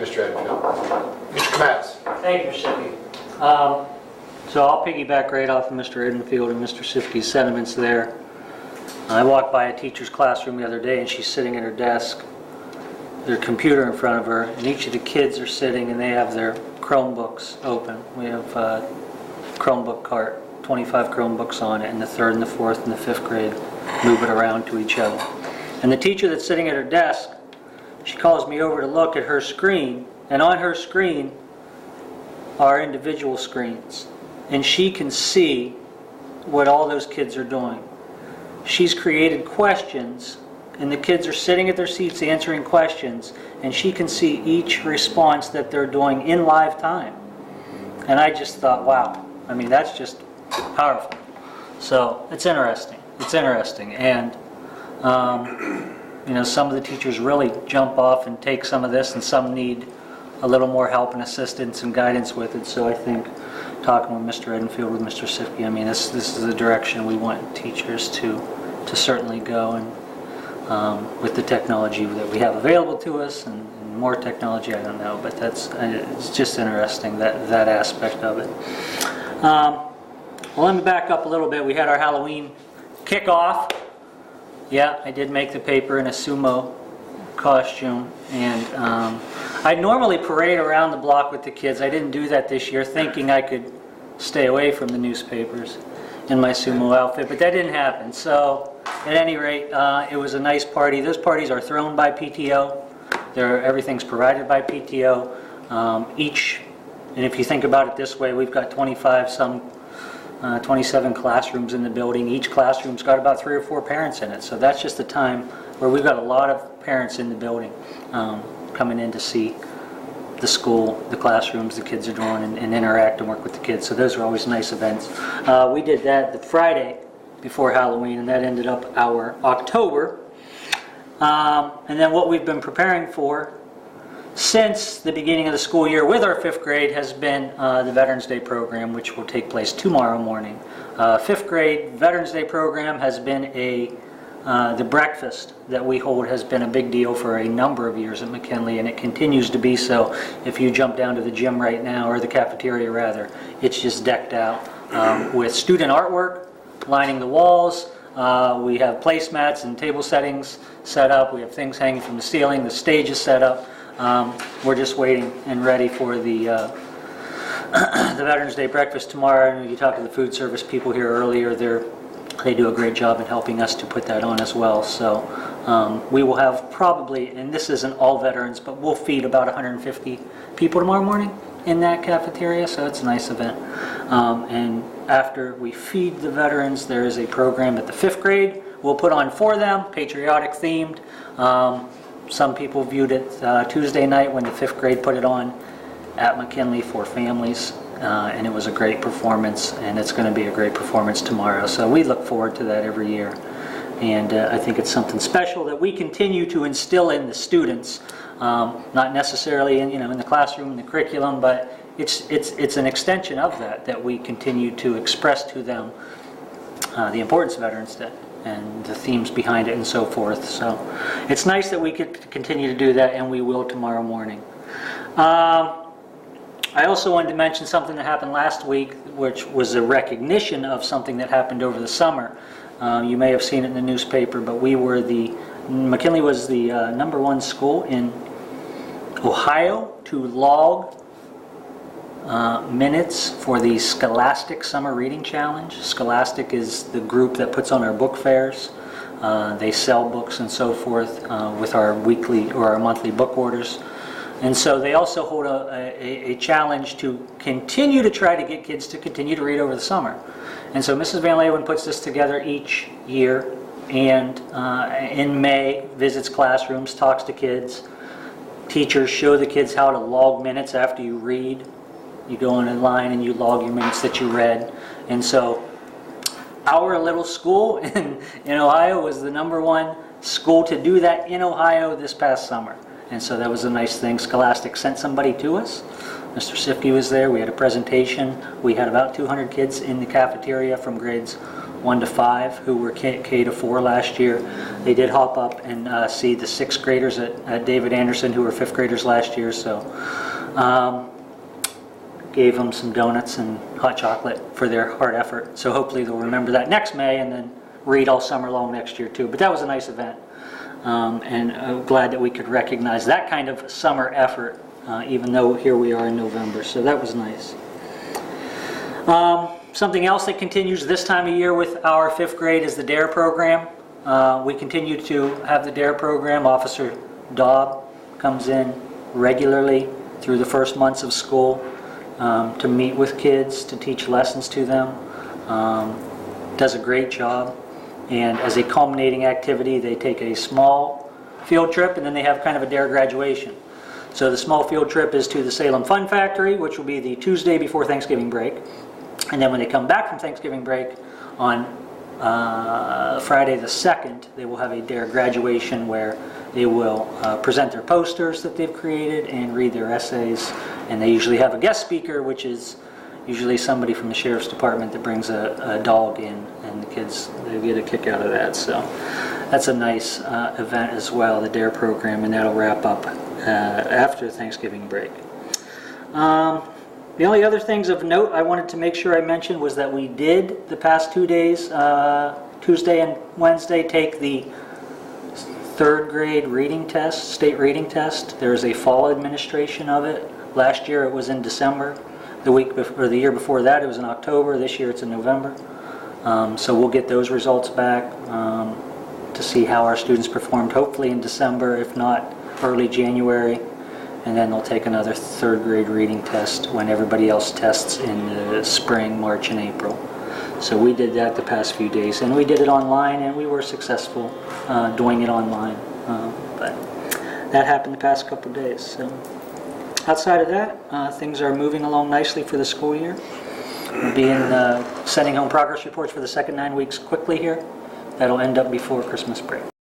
Mr. Edenfield. Mr. Kmetz. Thank you, Mr. Sifke. So I'll piggyback right off of Mr. Edenfield and Mr. Sifke's sentiments there. I walked by a teacher's classroom the other day and she's sitting at her desk, their computer in front of her, and each of the kids are sitting and they have their Chromebooks open. We have a Chromebook cart, 25 Chromebooks on it, and the 3rd and the 4th and the 5th grade move it around to each other. And the teacher that's sitting at her desk, she calls me over to look at her screen, and on her screen are individual screens. And she can see what all those kids are doing. She's created questions, and the kids are sitting at their seats answering questions, and she can see each response that they're doing in live time. And I just thought, wow, I mean, that's just powerful. So it's interesting. It's interesting. And, you know, some of the teachers really jump off and take some of this, and some need a little more help and assistance and guidance with it. So I think talking with Mr. Edenfield, with Mr. Sifke, I mean, this is the direction we want teachers to certainly go, and with the technology that we have available to us, and more technology, I don't know, but it's just interesting, that aspect of it. Well, let me back up a little bit. We had our Halloween kickoff. Yeah, I did make the paper in a sumo costume, and I normally parade around the block with the kids. I didn't do that this year, thinking I could stay away from the newspapers in my sumo outfit, but that didn't happen. So at any rate, it was a nice party. Those parties are thrown by PTO. Everything's provided by PTO. And if you think about it this way, we've got 27 classrooms in the building. Each classroom's got about 3 or 4 parents in it. So that's just a time where we've got a lot of parents in the building coming in to see the school, the classrooms the kids are doing, and interact and work with the kids. So those are always nice events. We did that the Friday before Halloween, and that ended up our October. And then what we've been preparing for since the beginning of the school year with our 5th grade has been the Veterans Day program, which will take place tomorrow morning. 5th grade Veterans Day program has been the breakfast that we hold has been a big deal for a number of years at McKinley, and it continues to be so. If you jump down to the gym right now, or the cafeteria rather, it's just decked out with student artwork lining the walls. We have placemats and table settings set up. We have things hanging from the ceiling. The stage is set up. We're just waiting and ready for the Veterans Day breakfast tomorrow. And you talked to the food service people here earlier. They do a great job in helping us to put that on as well. So we will have probably, and this isn't all veterans, but we'll feed about 150 people tomorrow morning in that cafeteria. So it's a nice event. And after we feed the veterans, there is a program that the 5th grade will put on for them, patriotic themed. Some people viewed it Tuesday night when the 5th grade put it on at McKinley for families, and it was a great performance, and it's going to be a great performance tomorrow. So we look forward to that every year, and I think it's something special that we continue to instill in the students, not necessarily in the classroom and the curriculum, but it's an extension of that we continue to express to them the importance of Veterans Day and the themes behind it and so forth. So it's nice that we could continue to do that, and we will tomorrow morning. I also wanted to mention something that happened last week, which was a recognition of something that happened over the summer. You may have seen it in the newspaper, but McKinley was the #1 school in Ohio to log minutes for the Scholastic Summer Reading Challenge. Scholastic is the group that puts on our book fairs. They sell books and so forth with our weekly or our monthly book orders. And so they also hold a challenge to continue to try to get kids to continue to read over the summer. And so Mrs. Van Leeuwen puts this together each year, and in May visits classrooms, talks to kids. Teachers show the kids how to log minutes after you read. You go on a line and you log your minutes that you read. And so our little school in Ohio was the #1 school to do that in Ohio this past summer. and so that was a nice thing. Scholastic sent somebody to us. Mr. Sifke was there. We had a presentation. We had about 200 kids in the cafeteria from grades 1 to 5 who were K to 4 last year. They did hop up and see the 6th graders at David Anderson who were 5th graders last year. So gave them some donuts and hot chocolate for their hard effort. So hopefully they'll remember that next May and then read all summer long next year too. But that was a nice event. And I'm glad that we could recognize that kind of summer effort, even though here we are in November. So that was nice. Something else that continues this time of year with our 5th grade is the DARE program. We continue to have the DARE program. Officer Daub comes in regularly through the first months of school to meet with kids, to teach lessons to them. Does a great job. And as a culminating activity, they take a small field trip and then they have kind of a DARE graduation. So the small field trip is to the Salem Fun Factory, which will be the Tuesday before Thanksgiving break. And then when they come back from Thanksgiving break on Friday the 2nd, they will have a DARE graduation where they will present their posters that they've created and read their essays. And they usually have a guest speaker, which is usually somebody from the Sheriff's Department that brings a dog in, and the kids, they get a kick out of that. So that's a nice event as well, the DARE program, and that'll wrap up after Thanksgiving break. The only other things of note I wanted to make sure I mentioned was that we did the past 2 days, Tuesday and Wednesday, take the 3rd grade reading test, state reading test. There is a fall administration of it. Last year it was in December. The week before, or the year before that, it was in October. This year it's in November. So we'll get those results back to see how our students performed, hopefully in December, if not early January. And then they'll take another 3rd grade reading test when everybody else tests in the spring, March, and April. So we did that the past few days, and we did it online, and we were successful doing it online. But that happened the past couple of days. So outside of that, things are moving along nicely for the school year. We'll be sending home progress reports for the second 9 weeks quickly here. That'll end up before Christmas break.